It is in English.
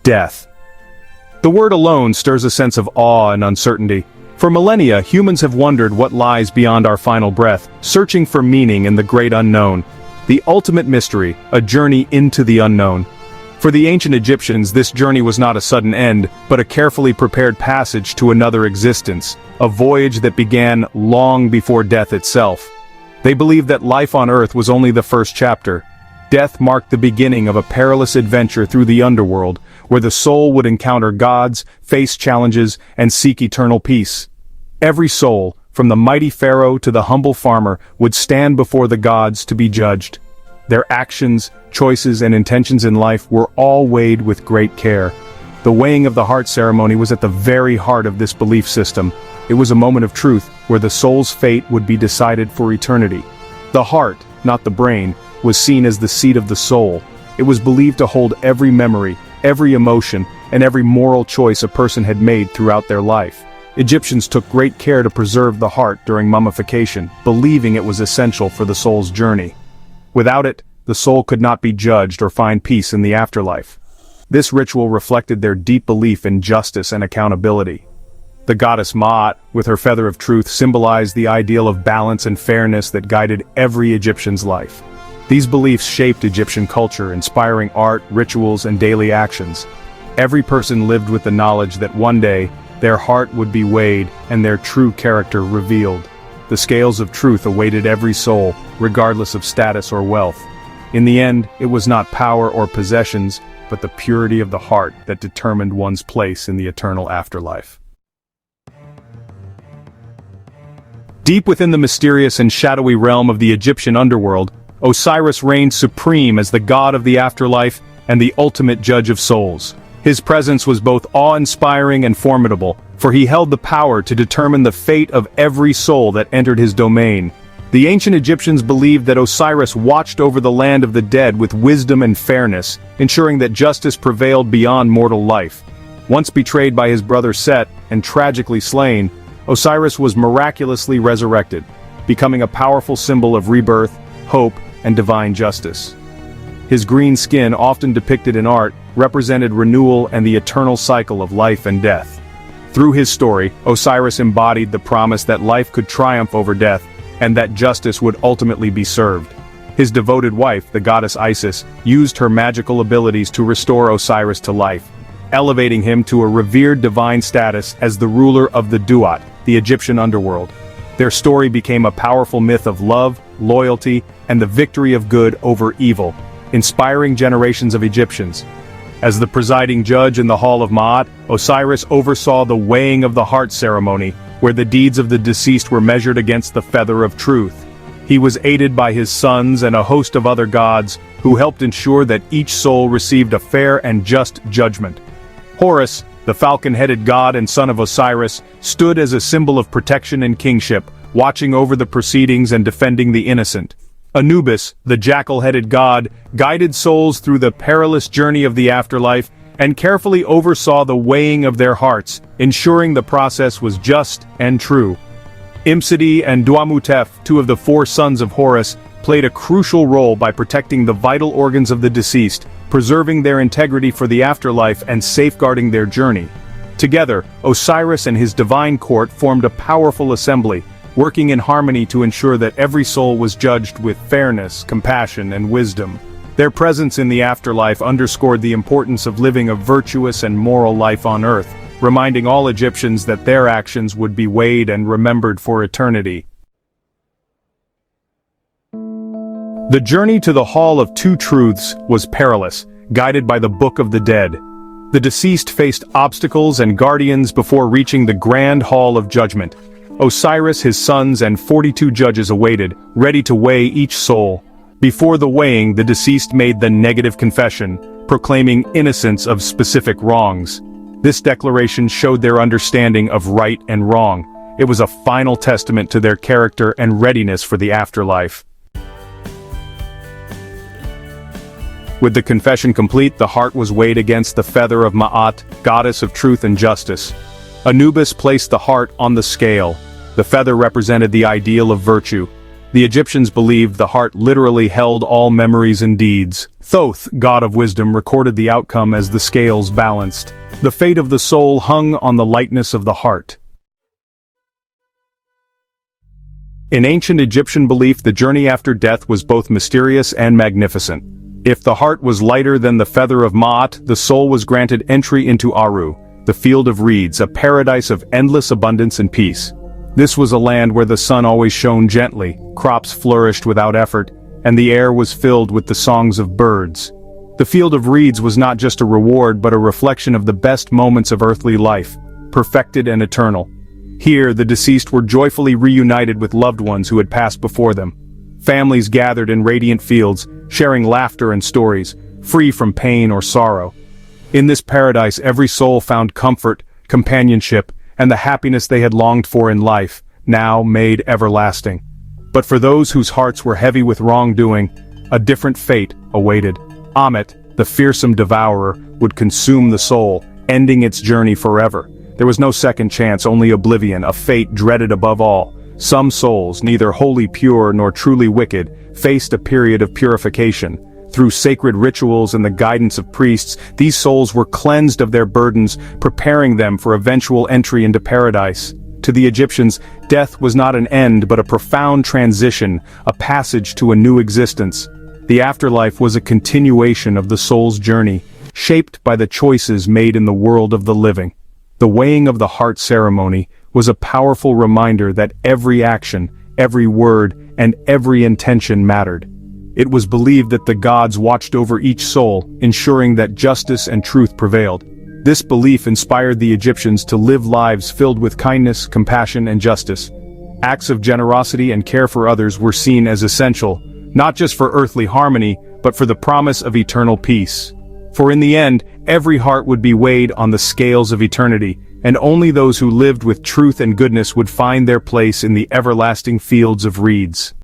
Death. The word alone stirs a sense of awe and uncertainty. For millennia, humans have wondered what lies beyond our final breath, searching for meaning in the great unknown. The ultimate mystery, a journey into the unknown. For the ancient Egyptians, this journey was not a sudden end, but a carefully prepared passage to another existence, a voyage that began long before death itself. They believed that life on Earth was only the first chapter. Death marked the beginning of a perilous adventure through the underworld, where the soul would encounter gods, face challenges, and seek eternal peace. Every soul, from the mighty pharaoh to the humble farmer, would stand before the gods to be judged. Their actions, choices, and intentions in life were all weighed with great care. The weighing of the heart ceremony was at the very heart of this belief system. It was a moment of truth, where the soul's fate would be decided for eternity. The heart, not the brain, was seen as the seat of the soul. It was believed to hold every memory, every emotion, and every moral choice a person had made throughout their life. Egyptians took great care to preserve the heart during mummification, believing it was essential for the soul's journey. Without it, the soul could not be judged or find peace in the afterlife. This ritual reflected their deep belief in justice and accountability. The goddess Ma'at, with her feather of truth, symbolized the ideal of balance and fairness that guided every Egyptian's life. These beliefs shaped Egyptian culture, inspiring art, rituals, and daily actions. Every person lived with the knowledge that one day, their heart would be weighed and their true character revealed. The scales of truth awaited every soul, regardless of status or wealth. In the end, it was not power or possessions, but the purity of the heart that determined one's place in the eternal afterlife. Deep within the mysterious and shadowy realm of the Egyptian underworld, Osiris reigned supreme as the god of the afterlife and the ultimate judge of souls. His presence was both awe-inspiring and formidable, for he held the power to determine the fate of every soul that entered his domain. The ancient Egyptians believed that Osiris watched over the land of the dead with wisdom and fairness, ensuring that justice prevailed beyond mortal life. Once betrayed by his brother Set and tragically slain, Osiris was miraculously resurrected, becoming a powerful symbol of rebirth, hope, and divine justice. His green skin, often depicted in art, represented renewal and the eternal cycle of life and death. Through his story, Osiris embodied the promise that life could triumph over death, and that justice would ultimately be served. His devoted wife, the goddess Isis, used her magical abilities to restore Osiris to life, elevating him to a revered divine status as the ruler of the Duat, the Egyptian underworld. Their story became a powerful myth of love, loyalty, and the victory of good over evil, inspiring generations of Egyptians. As the presiding judge in the Hall of Ma'at, Osiris oversaw the weighing of the heart ceremony, where the deeds of the deceased were measured against the feather of truth. He was aided by his sons and a host of other gods, who helped ensure that each soul received a fair and just judgment. Horus, the falcon-headed god and son of Osiris, stood as a symbol of protection and kingship, watching over the proceedings and defending the innocent. Anubis, the jackal-headed god, guided souls through the perilous journey of the afterlife and carefully oversaw the weighing of their hearts, ensuring the process was just and true. Imsidi and Duamutef, two of the four sons of Horus, played a crucial role by protecting the vital organs of the deceased, preserving their integrity for the afterlife and safeguarding their journey. Together, Osiris and his divine court formed a powerful assembly, working in harmony to ensure that every soul was judged with fairness, compassion, and wisdom. Their presence in the afterlife underscored the importance of living a virtuous and moral life on earth, reminding all Egyptians that their actions would be weighed and remembered for eternity. The journey to the Hall of Two Truths was perilous, guided by the Book of the Dead. The deceased faced obstacles and guardians before reaching the Grand Hall of Judgment. Osiris, his sons, and 42 judges awaited, ready to weigh each soul. Before the weighing, the deceased made the negative confession, proclaiming innocence of specific wrongs. This declaration showed their understanding of right and wrong. It was a final testament to their character and readiness for the afterlife. With the confession complete, the heart was weighed against the feather of Ma'at, goddess of truth and justice. Anubis placed the heart on the scale. The feather represented the ideal of virtue. The Egyptians believed the heart literally held all memories and deeds. Thoth, god of wisdom, recorded the outcome as the scales balanced. The fate of the soul hung on the lightness of the heart. In ancient Egyptian belief, the journey after death was both mysterious and magnificent. If the heart was lighter than the feather of Ma'at, the soul was granted entry into Aru, the field of reeds, a paradise of endless abundance and peace. This was a land where the sun always shone gently, crops flourished without effort, and the air was filled with the songs of birds. The field of reeds was not just a reward but a reflection of the best moments of earthly life, perfected and eternal. Here, the deceased were joyfully reunited with loved ones who had passed before them. Families gathered in radiant fields, sharing laughter and stories, free from pain or sorrow. In this paradise, every soul found comfort, companionship, and the happiness they had longed for in life, now made everlasting. But for those whose hearts were heavy with wrongdoing, a different fate awaited. Ammit, the fearsome devourer, would consume the soul, ending its journey forever. There was no second chance, only oblivion, a fate dreaded above all. Some souls, neither wholly pure nor truly wicked, faced a period of purification. Through sacred rituals and the guidance of priests, these souls were cleansed of their burdens, preparing them for eventual entry into paradise. To the Egyptians, death was not an end but a profound transition, a passage to a new existence. The afterlife was a continuation of the soul's journey, shaped by the choices made in the world of the living. The weighing of the heart ceremony was a powerful reminder that every action, every word, and every intention mattered. It was believed that the gods watched over each soul, ensuring that justice and truth prevailed. This belief inspired the Egyptians to live lives filled with kindness, compassion, and justice. Acts of generosity and care for others were seen as essential, not just for earthly harmony, but for the promise of eternal peace. For in the end, every heart would be weighed on the scales of eternity, and only those who lived with truth and goodness would find their place in the everlasting fields of reeds.